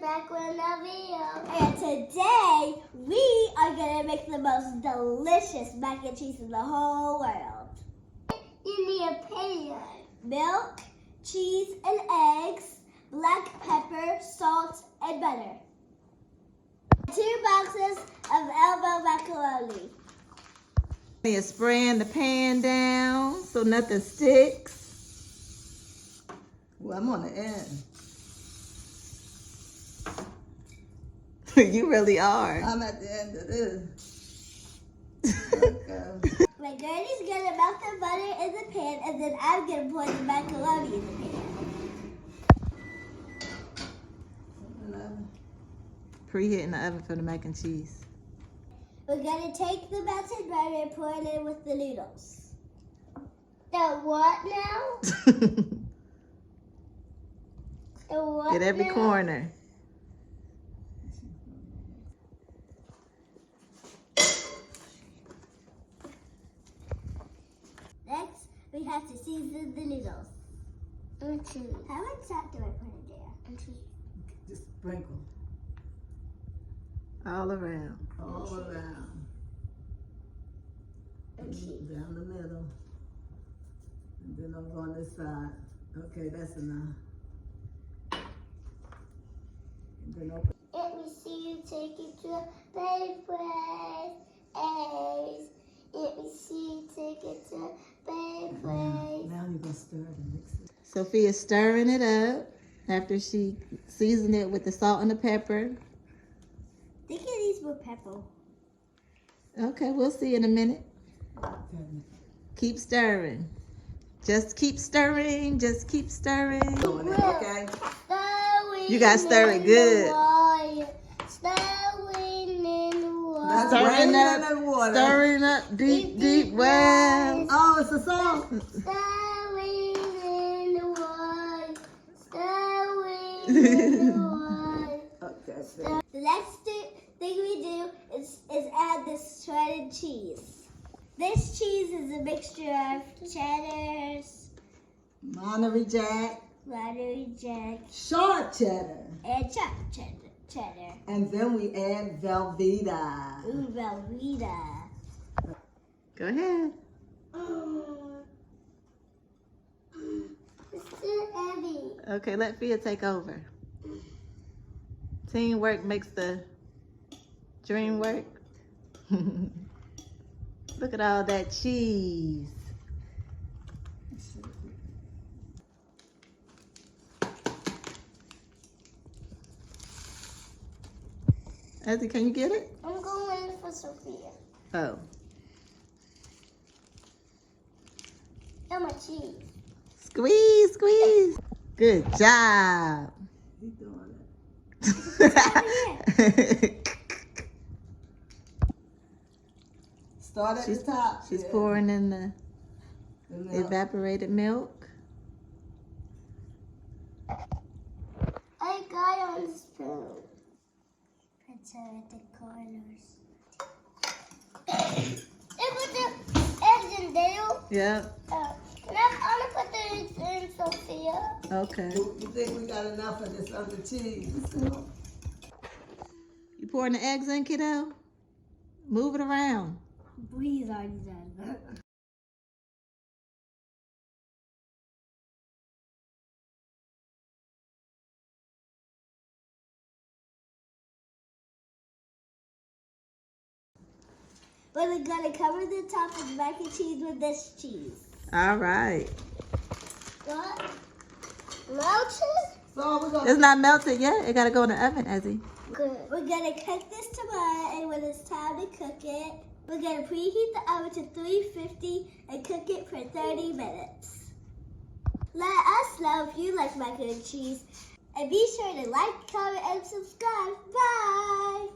back with another video. And today, we are going to make the most delicious mac and cheese in the whole world. You need a pan. Milk, cheese, and eggs, black pepper, salt, and butter. 2 boxes of elbow macaroni. You're spraying the pan down so nothing sticks. Well, I'm on the end. You really are. I'm at the end of this. Okay. My granny's gonna melt the butter in the pan, and then I'm gonna pour the macaroni in the pan. Preheating the oven for the mac and cheese. We're gonna take the melted butter and pour it in with the noodles. The what now? The what Get every now? corner. Next, we have to season the noodles. How much salt do I put in there? Just sprinkle. All around. All around. Down the middle. And then over on this side. Okay, that's enough. And then open. Let me see you take it to a baby place. Eggs. Let me see you take it to a baby place. Now you're going to stir it and mix it. Sophia's stirring it up after she seasoned it with the salt and the pepper. I think it needs more pepper. Okay, we'll see in a minute. Okay. Keep stirring. Just keep stirring. Just keep stirring. Doing it, okay? You gotta stir it good. Stirring in the water. That's Stirring way up, in the water. stirring up deep, deep wells. Oh, it's a song. Stirring in the water. Stirring in the water. Okay. The next thing we do is add this shredded cheese. This cheese is a mixture of cheddars, Monterey Jack, Monterey Jack, short cheddar. and chopped cheddar. And then we add Velveeta. Ooh, Velveeta. Go ahead. It's too heavy. Okay, let Fia take over. Teamwork makes the dream work. Look at all that cheese. Ezzy, can you get it? I'm going for Sophia. Oh. And my cheese. Squeeze, squeeze. Good job. He's doing it. Start at the top. She's yeah. pouring in the The milk. evaporated milk. I got on the spoon. Put it at the corners. And put the eggs in there. Yep. I'm gonna put the eggs in, Sophia. Okay. You think we got enough of this other cheese? You pouring the eggs in, kiddo? Move it around. Breathe on that. We're gonna cover the top of mac and cheese with this cheese. All right. What? Melted? So we're gonna It's not melted yet. It gotta go in the oven, Ezzy. Good. We're gonna cook this tomato, and when it's time to cook it, we're gonna preheat the oven to 350 and cook it for 30 minutes. Let us know if you like mac and cheese, and be sure to like, comment, and subscribe. Bye!